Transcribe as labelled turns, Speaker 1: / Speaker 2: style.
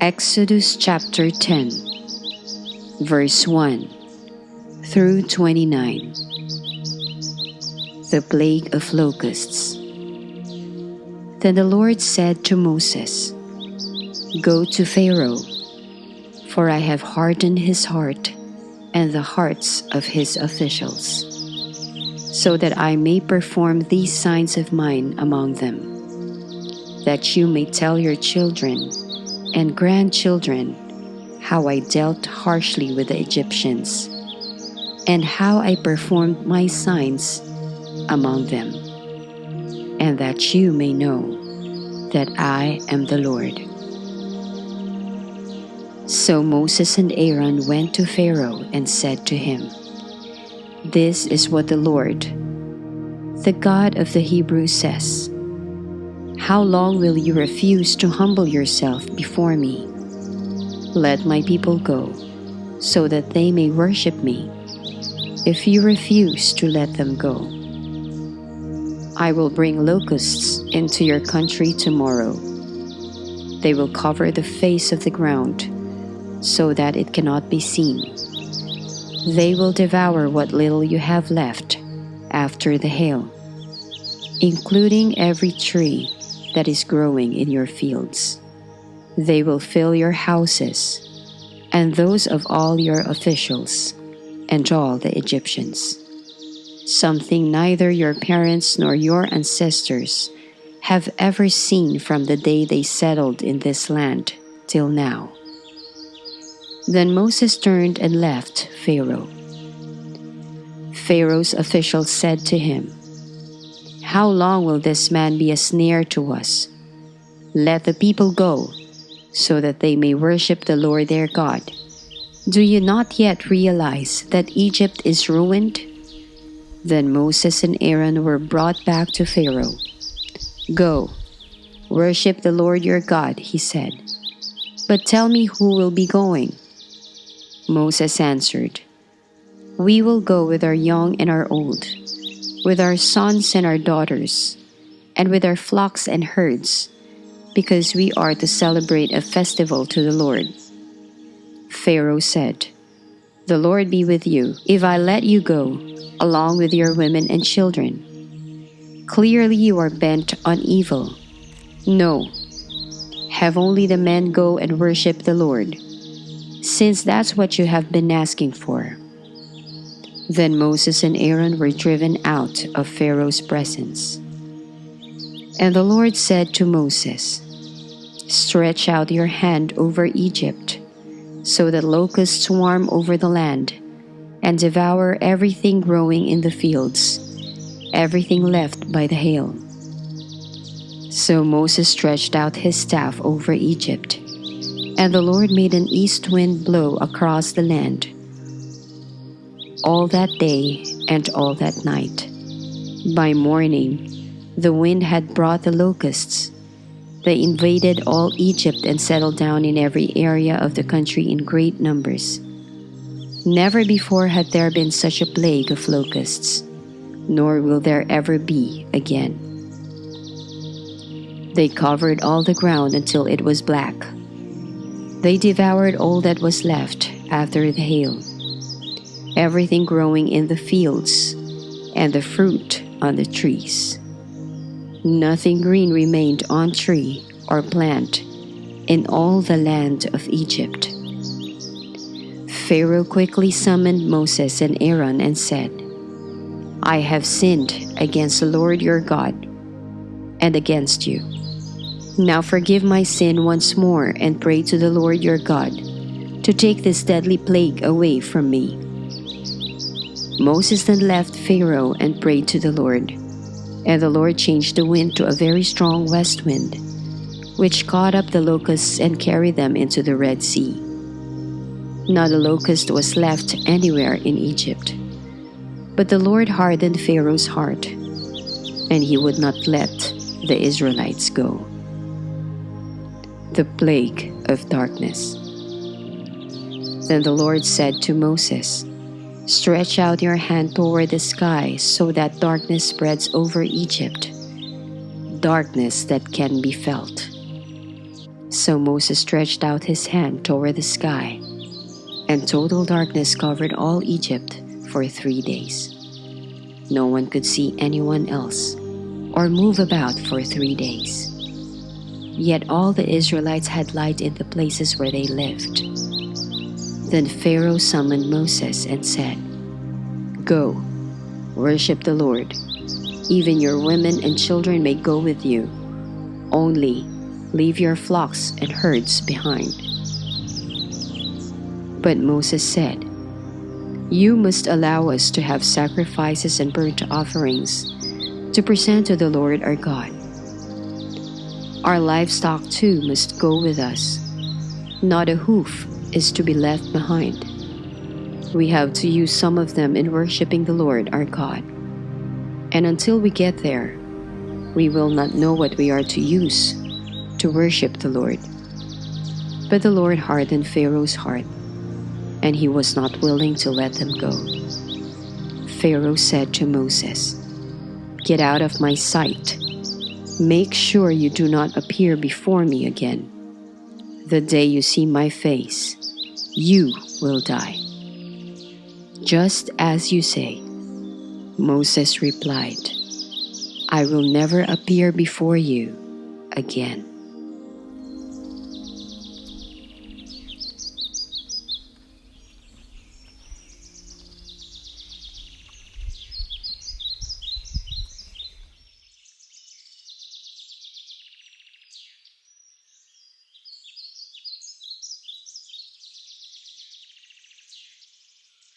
Speaker 1: Exodus chapter 10, verse 1 through 29. The plague of locusts. Then the Lord said to Moses, "Go to Pharaoh, for I have hardened his heart and the hearts of his officials, so that I may perform these signs of mine among them, that you may tell your children and grandchildren how I dealt harshly with the Egyptians, and how I performed my signs among them, and that you may know that I am the Lord." So Moses and Aaron went to Pharaoh and said to him, "This is what the Lord, the God of the Hebrews, says, How long will you refuse to humble yourself before me? Let my people go, so that they may worship me. If you refuse to let them go, I will bring locusts into your country tomorrow. They will cover the face of the ground, so that it cannot be seen. They will devour what little you have left after the hail, including every tree that is growing in your fields. They will fill your houses and those of all your officials and all the Egyptians, something neither your parents nor your ancestors have ever seen from the day they settled in this land till now." Then Moses turned and left Pharaoh. Pharaoh's officials said to him, "How long will this man be a snare to us? Let the people go, so that they may worship the Lord their God. Do you not yet realize that Egypt is ruined?" Then Moses and Aaron were brought back to Pharaoh. "Go, worship the Lord your God," he said. "But tell me who will be going." Moses answered, "We will go with our young and our old, with our sons and our daughters, and with our flocks and herds, because we are to celebrate a festival to the Lord." Pharaoh said, "The Lord be with you, if I let you go, along with your women and children. Clearly you are bent on evil. No, have only the men go and worship the Lord, since that's what you have been asking for." Then Moses and Aaron were driven out of Pharaoh's presence. And the Lord said to Moses, "Stretch out your hand over Egypt, so that locusts swarm over the land and devour everything growing in the fields, everything left by the hail." So Moses stretched out his staff over Egypt, and the Lord made an east wind blow across the land all that day and all that night. By morning, the wind had brought the locusts. They invaded all Egypt and settled down in every area of the country in great numbers. Never before had there been such a plague of locusts, nor will there ever be again. They covered all the ground until it was black. They devoured all that was left after the hail, everything growing in the fields and the fruit on the trees. Nothing green remained on tree or plant in all the land of Egypt. Pharaoh quickly summoned Moses and Aaron and said, "I have sinned against the Lord your God and against you. Now forgive my sin once more and pray to the Lord your God to take this deadly plague away from me." Moses then left Pharaoh and prayed to the Lord, and the Lord changed the wind to a very strong west wind, which caught up the locusts and carried them into the Red Sea. Not a locust was left anywhere in Egypt. But the Lord hardened Pharaoh's heart, and he would not let the Israelites go. The plague of darkness. Then the Lord said to Moses, "Stretch out your hand toward the sky so that darkness spreads over Egypt, darkness that can be felt." So Moses stretched out his hand toward the sky, and total darkness covered all Egypt for 3 days. No one could see anyone else or move about for 3 days. Yet all the Israelites had light in the places where they lived. Then Pharaoh summoned Moses and said, "Go, worship the Lord. Even your women and children may go with you. Only leave your flocks and herds behind." But Moses said, "You must allow us to have sacrifices and burnt offerings to present to the Lord our God. Our livestock too must go with us. Not a hoof is to be left behind. We have to use some of them in worshiping the Lord our God. And until we get there, we will not know what we are to use to worship the Lord." But the Lord hardened Pharaoh's heart, and he was not willing to let them go. Pharaoh said to Moses, "Get out of my sight. Make sure you do not appear before me again. The day you see my face, you will die." "Just as you say," Moses replied, "I will never appear before you again."